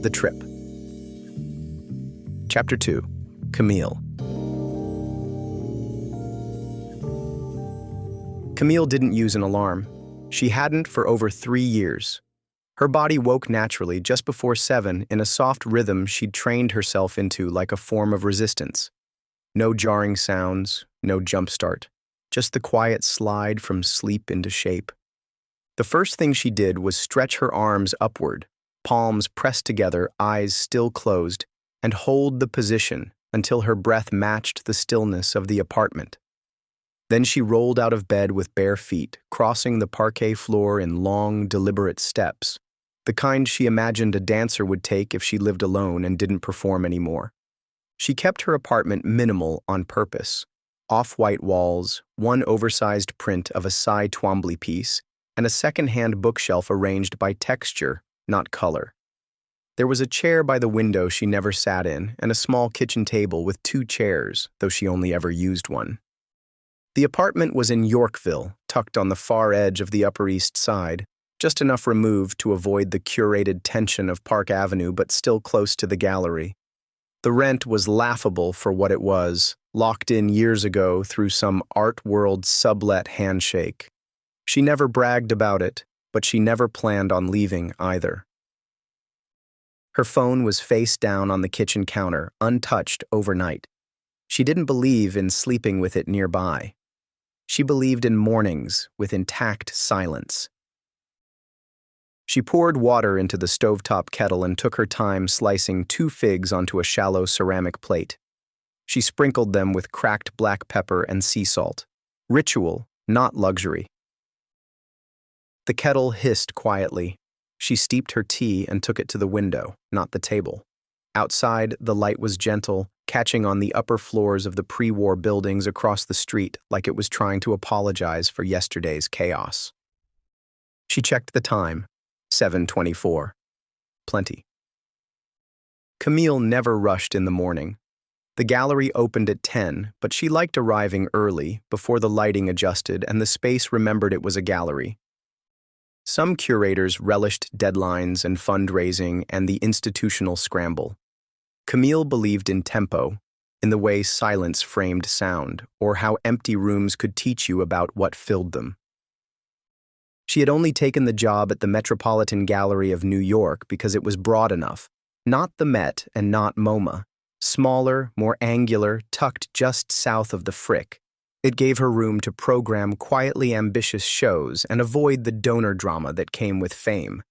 The Trip. Chapter 2. Camille. Camille didn't use an alarm. She hadn't for over 3 years. Her body woke naturally just before 7 in a soft rhythm she'd trained herself into like a form of resistance. No jarring sounds, no jump start, just the quiet slide from sleep into shape. The first thing she did was stretch her arms upward, palms pressed together, eyes still closed, and hold the position until her breath matched the stillness of the apartment. Then she rolled out of bed with bare feet, crossing the parquet floor in long, deliberate steps, the kind she imagined a dancer would take if she lived alone and didn't perform anymore. She kept her apartment minimal on purpose. Off-white walls, one oversized print of a Cy Twombly piece, and a second-hand bookshelf arranged by texture, not color. There was a chair by the window she never sat in, and a small kitchen table with 2 chairs, though she only ever used one. The apartment was in Yorkville, tucked on the far edge of the Upper East Side, just enough removed to avoid the curated tension of Park Avenue but still close to the gallery. The rent was laughable for what it was, locked in years ago through some art world sublet handshake. She never bragged about it, but she never planned on leaving either. Her phone was face down on the kitchen counter, untouched overnight. She didn't believe in sleeping with it nearby. She believed in mornings with intact silence. She poured water into the stovetop kettle and took her time slicing 2 figs onto a shallow ceramic plate. She sprinkled them with cracked black pepper and sea salt. Ritual, not luxury. The kettle hissed quietly. She steeped her tea and took it to the window, not the table. Outside, the light was gentle, catching on the upper floors of the pre-war buildings across the street like it was trying to apologize for yesterday's chaos. She checked the time. 7:24. Plenty. Camille never rushed in the morning. The gallery opened at 10, but she liked arriving early, before the lighting adjusted and the space remembered it was a gallery. Some curators relished deadlines and fundraising and the institutional scramble. Camille believed in tempo, in the way silence framed sound, or how empty rooms could teach you about what filled them. She had only taken the job at the Metropolitan Gallery of New York because it was broad enough, not the Met and not MoMA, smaller, more angular, tucked just south of the Frick. It gave her room to program quietly ambitious shows and avoid the donor drama that came with fame.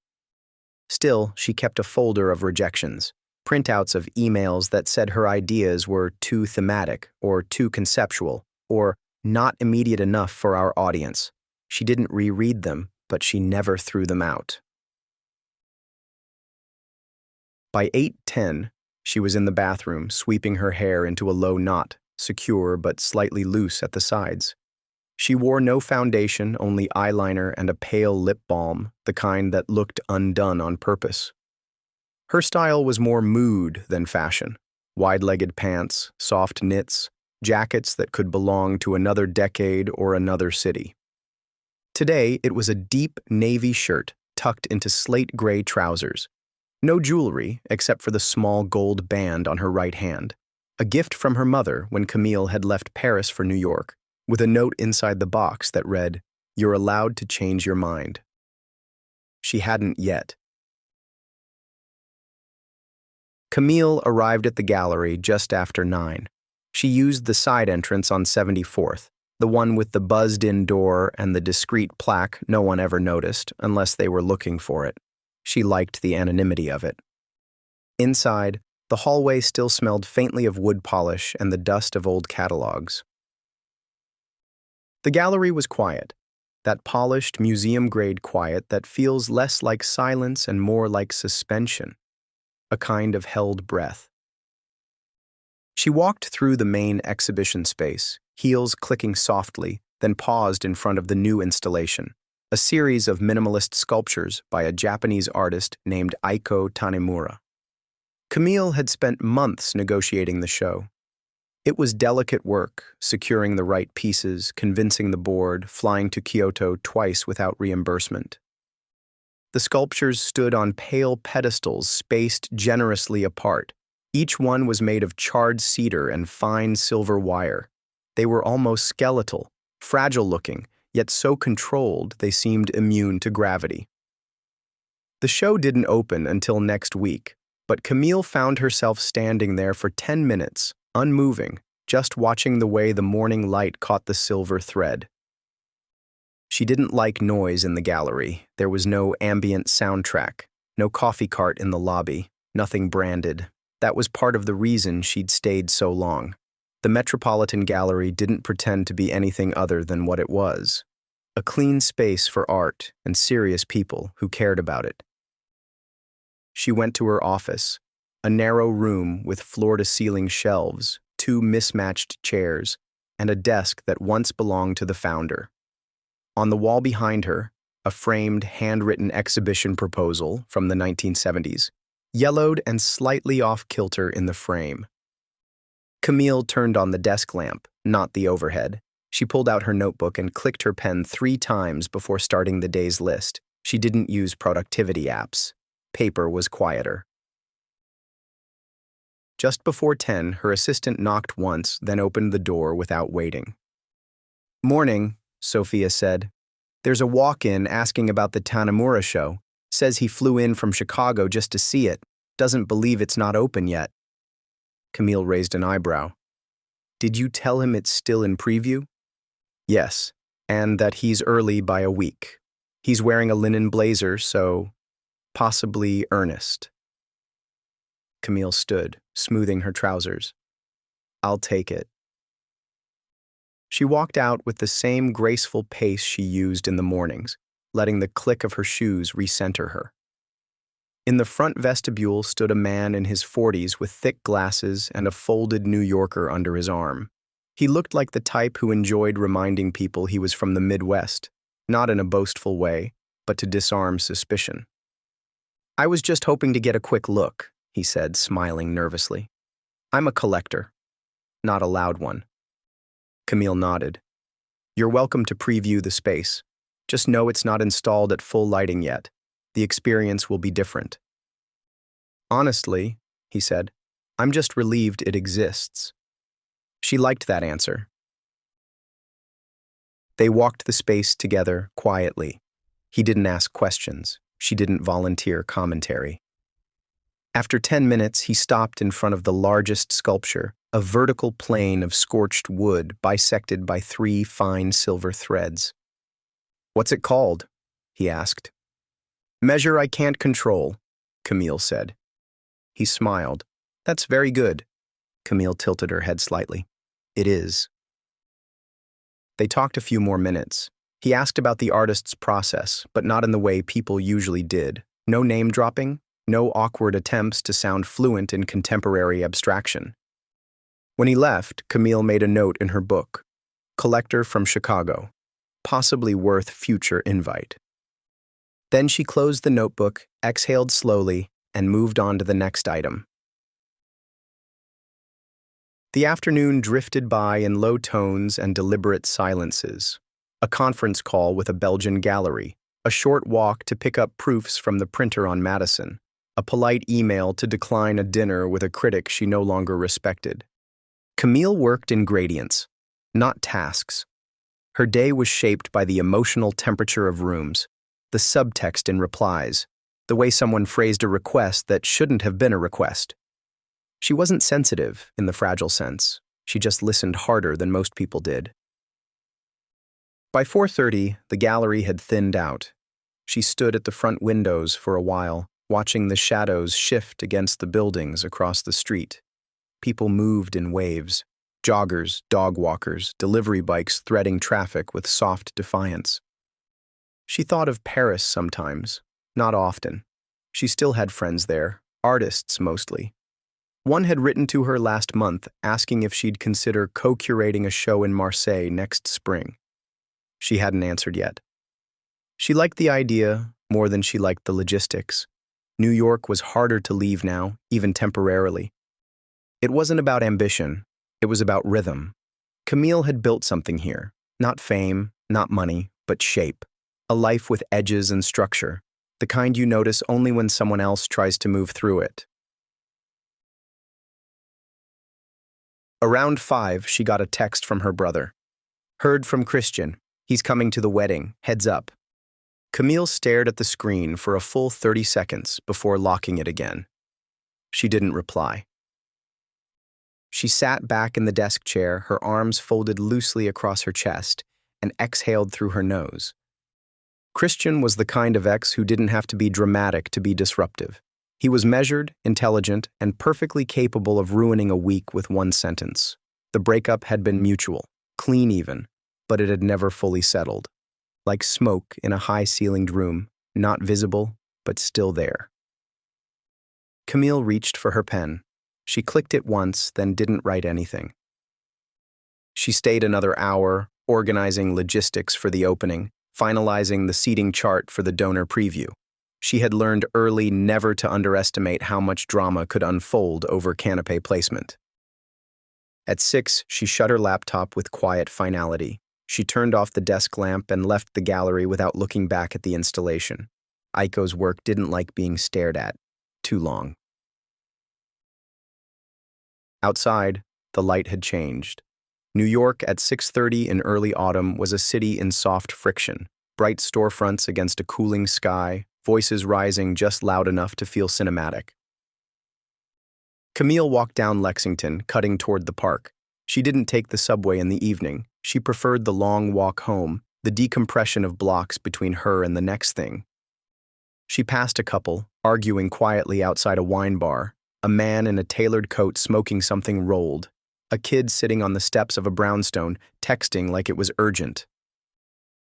Still, she kept a folder of rejections, printouts of emails that said her ideas were too thematic or too conceptual or not immediate enough for our audience. She didn't reread them, but she never threw them out. By 8:10, she was in the bathroom, sweeping her hair into a low knot, secure but slightly loose at the sides. She wore no foundation, only eyeliner and a pale lip balm, the kind that looked undone on purpose. Her style was more mood than fashion. Wide-legged pants, soft knits, jackets that could belong to another decade or another city. Today, it was a deep navy shirt tucked into slate gray trousers. No jewelry, except for the small gold band on her right hand. A gift from her mother when Camille had left Paris for New York, with a note inside the box that read, "You're allowed to change your mind." She hadn't yet. Camille arrived at the gallery just after 9. She used the side entrance on 74th, the one with the buzzed-in door and the discreet plaque no one ever noticed unless they were looking for it. She liked the anonymity of it. Inside, the hallway still smelled faintly of wood polish and the dust of old catalogs. The gallery was quiet, that polished, museum-grade quiet that feels less like silence and more like suspension, a kind of held breath. She walked through the main exhibition space, heels clicking softly, then paused in front of the new installation, a series of minimalist sculptures by a Japanese artist named Aiko Tanemura. Camille had spent months negotiating the show. It was delicate work, securing the right pieces, convincing the board, flying to Kyoto twice without reimbursement. The sculptures stood on pale pedestals spaced generously apart. Each one was made of charred cedar and fine silver wire. They were almost skeletal, fragile-looking, yet so controlled they seemed immune to gravity. The show didn't open until next week, but Camille found herself standing there for 10 minutes, unmoving, just watching the way the morning light caught the silver thread. She didn't like noise in the gallery. There was no ambient soundtrack, no coffee cart in the lobby, nothing branded. That was part of the reason she'd stayed so long. The Metropolitan Gallery didn't pretend to be anything other than what it was: a clean space for art and serious people who cared about it. She went to her office, a narrow room with floor-to-ceiling shelves, 2 mismatched chairs, and a desk that once belonged to the founder. On the wall behind her, a framed, handwritten exhibition proposal from the 1970s, yellowed and slightly off-kilter in the frame. Camille turned on the desk lamp, not the overhead. She pulled out her notebook and clicked her pen 3 times before starting the day's list. She didn't use productivity apps. Paper was quieter. Just before 10, her assistant knocked once, then opened the door without waiting. "Morning," Sophia said. "There's a walk-in asking about the Tanamura show. Says he flew in from Chicago just to see it. Doesn't believe it's not open yet." Camille raised an eyebrow. "Did you tell him it's still in preview?" "Yes, and that he's early by a week. He's wearing a linen blazer, so possibly earnest." Camille stood, smoothing her trousers. "I'll take it." She walked out with the same graceful pace she used in the mornings, letting the click of her shoes recenter her. In the front vestibule stood a man in his 40s with thick glasses and a folded New Yorker under his arm. He looked like the type who enjoyed reminding people he was from the Midwest, not in a boastful way, but to disarm suspicion. "I was just hoping to get a quick look," he said, smiling nervously. "I'm a collector, not a loud one." Camille nodded. "You're welcome to preview the space. Just know it's not installed at full lighting yet. The experience will be different." "Honestly," he said, "I'm just relieved it exists." She liked that answer. They walked the space together quietly. He didn't ask questions. She didn't volunteer commentary. After 10 minutes, he stopped in front of the largest sculpture, a vertical plane of scorched wood bisected by 3 fine silver threads. "What's it called?" he asked. "Measure I Can't Control," Camille said. He smiled. "That's very good." Camille tilted her head slightly. "It is." They talked a few more minutes. He asked about the artist's process, but not in the way people usually did. No name-dropping, no awkward attempts to sound fluent in contemporary abstraction. When he left, Camille made a note in her book: "Collector from Chicago. Possibly worth future invite." Then she closed the notebook, exhaled slowly, and moved on to the next item. The afternoon drifted by in low tones and deliberate silences. A conference call with a Belgian gallery, a short walk to pick up proofs from the printer on Madison, a polite email to decline a dinner with a critic she no longer respected. Camille worked in gradients, not tasks. Her day was shaped by the emotional temperature of rooms, the subtext in replies, the way someone phrased a request that shouldn't have been a request. She wasn't sensitive in the fragile sense. She just listened harder than most people did. By 4:30, the gallery had thinned out. She stood at the front windows for a while, watching the shadows shift against the buildings across the street. People moved in waves. Joggers, dog walkers, delivery bikes threading traffic with soft defiance. She thought of Paris sometimes, not often. She still had friends there, artists mostly. One had written to her last month asking if she'd consider co-curating a show in Marseille next spring. She hadn't answered yet. She liked the idea more than she liked the logistics. New York was harder to leave now, even temporarily. It wasn't about ambition, it was about rhythm. Camille had built something here, not fame, not money, but shape. A life with edges and structure. the kind you notice only when someone else tries to move through it. Around 5, she got a text from her brother. Heard from Christian. He's coming to the wedding. Heads up. Camille stared at the screen for a full 30 seconds before locking it again. She didn't reply. She sat back in the desk chair, her arms folded loosely across her chest, and exhaled through her nose. Christian was the kind of ex who didn't have to be dramatic to be disruptive. He was measured, intelligent, and perfectly capable of ruining a week with one sentence. The breakup had been mutual, clean even, but it had never fully settled. Like smoke in a high-ceilinged room, not visible, but still there. Camille reached for her pen. She clicked it once, then didn't write anything. She stayed another hour, organizing logistics for the opening, finalizing the seating chart for the donor preview. She had learned early never to underestimate how much drama could unfold over canapé placement. At 6, she shut her laptop with quiet finality. She turned off the desk lamp and left the gallery without looking back at the installation. Aiko's work didn't like being stared at too long. Outside, the light had changed. New York at 6:30 in early autumn was a city in soft friction, bright storefronts against a cooling sky, voices rising just loud enough to feel cinematic. Camille walked down Lexington, cutting toward the park. She didn't take the subway in the evening. She preferred the long walk home, the decompression of blocks between her and the next thing. She passed a couple, arguing quietly outside a wine bar, a man in a tailored coat smoking something rolled, a kid sitting on the steps of a brownstone, texting like it was urgent.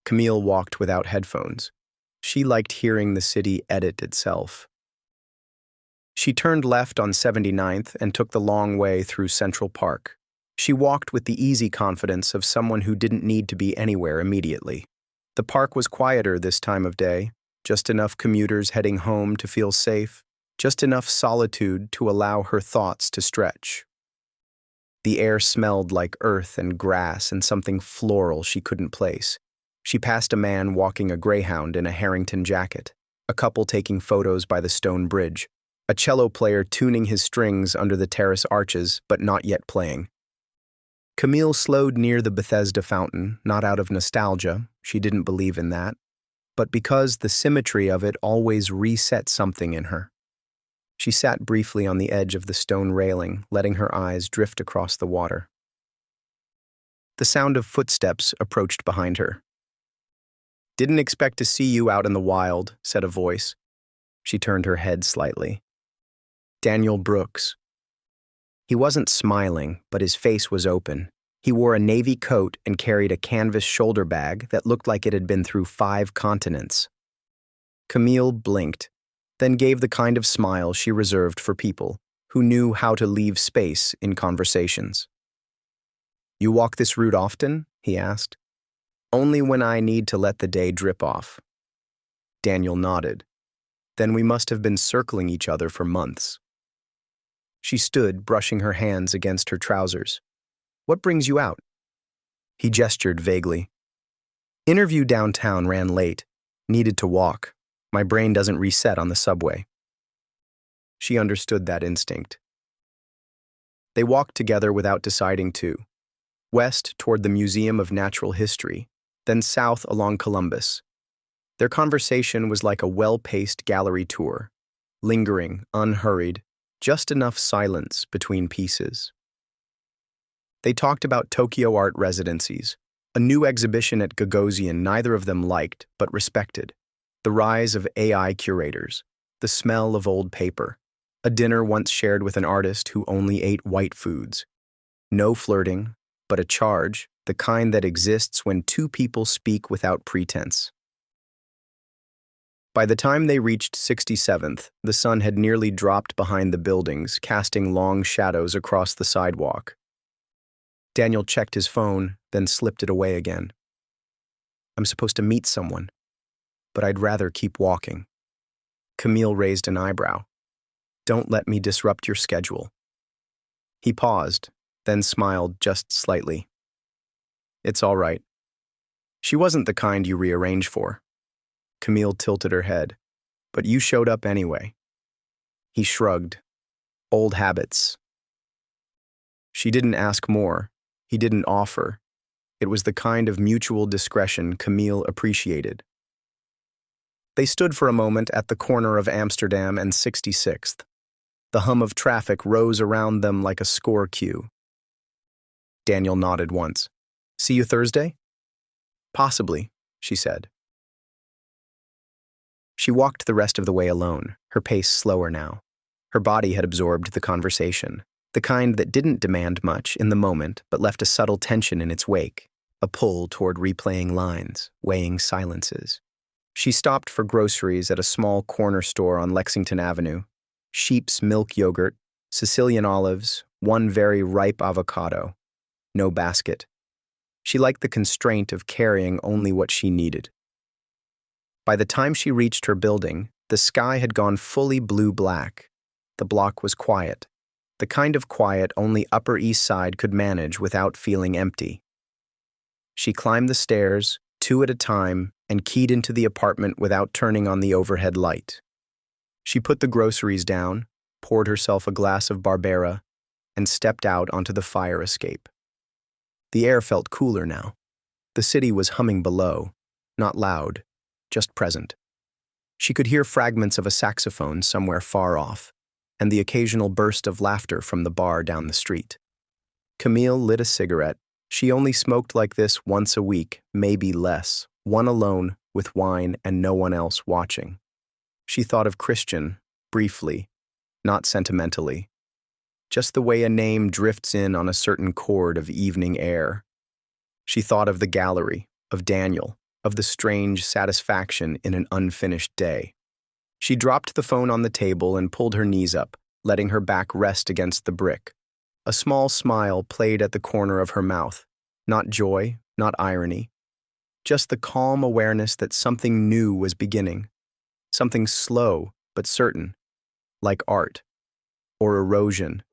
Camille walked without headphones. She liked hearing the city edit itself. She turned left on 79th and took the long way through Central Park. She walked with the easy confidence of someone who didn't need to be anywhere immediately. The park was quieter this time of day, just enough commuters heading home to feel safe, just enough solitude to allow her thoughts to stretch. The air smelled like earth and grass and something floral she couldn't place. She passed a man walking a greyhound in a Harrington jacket, a couple taking photos by the stone bridge, a cello player tuning his strings under the terrace arches but not yet playing. Camille slowed near the Bethesda fountain, not out of nostalgia, she didn't believe in that, but because the symmetry of it always reset something in her. She sat briefly on the edge of the stone railing, letting her eyes drift across the water. The sound of footsteps approached behind her. "Didn't expect to see you out in the wild," said a voice. She turned her head slightly. Daniel Brooks. He wasn't smiling, but his face was open. He wore a navy coat and carried a canvas shoulder bag that looked like it had been through 5 continents. Camille blinked, then gave the kind of smile she reserved for people who knew how to leave space in conversations. "You walk this route often?" he asked. "Only when I need to let the day drip off." Daniel nodded. Then we must have been circling each other for months. She stood, brushing her hands against her trousers. "What brings you out?" He gestured vaguely. "Interview downtown ran late. Needed to walk. My brain doesn't reset on the subway." She understood that instinct. They walked together without deciding to. West toward the Museum of Natural History, then south along Columbus. Their conversation was like a well-paced gallery tour, lingering, unhurried, just enough silence between pieces. They talked about Tokyo art residencies, a new exhibition at Gagosian neither of them liked but respected, the rise of AI curators, the smell of old paper, a dinner once shared with an artist who only ate white foods. No flirting, but a charge, the kind that exists when 2 people speak without pretense. By the time they reached 67th, the sun had nearly dropped behind the buildings, casting long shadows across the sidewalk. Daniel checked his phone, then slipped it away again. "I'm supposed to meet someone, but I'd rather keep walking." Camille raised an eyebrow. "Don't let me disrupt your schedule." He paused, then smiled just slightly. "It's all right." She wasn't the kind you rearrange for. Camille tilted her head. But you showed up anyway. He shrugged. Old habits. She didn't ask more. He didn't offer. It was the kind of mutual discretion Camille appreciated. They stood for a moment at the corner of Amsterdam and 66th. The hum of traffic rose around them like a score cue. Daniel nodded once. See you Thursday? Possibly, she said. She walked the rest of the way alone, her pace slower now. Her body had absorbed the conversation, the kind that didn't demand much in the moment but left a subtle tension in its wake, a pull toward replaying lines, weighing silences. She stopped for groceries at a small corner store on Lexington Avenue. Sheep's milk yogurt, Sicilian olives, one very ripe avocado. No basket. She liked the constraint of carrying only what she needed. By the time she reached her building, the sky had gone fully blue-black. The block was quiet, the kind of quiet only Upper East Side could manage without feeling empty. She climbed the stairs, 2 at a time, and keyed into the apartment without turning on the overhead light. She put the groceries down, poured herself a glass of Barbera, and stepped out onto the fire escape. The air felt cooler now. The city was humming below, not loud, just present. She could hear fragments of a saxophone somewhere far off, and the occasional burst of laughter from the bar down the street. Camille lit a cigarette. She only smoked like this once a week, maybe less, one alone, with wine and no one else watching. She thought of Christian, briefly, not sentimentally. Just the way a name drifts in on a certain chord of evening air. She thought of the gallery, of Daniel, of the strange satisfaction in an unfinished day. She dropped the phone on the table and pulled her knees up, letting her back rest against the brick. A small smile played at the corner of her mouth. Not joy, not irony. Just the calm awareness that something new was beginning. Something slow, but certain. Like art. Or erosion.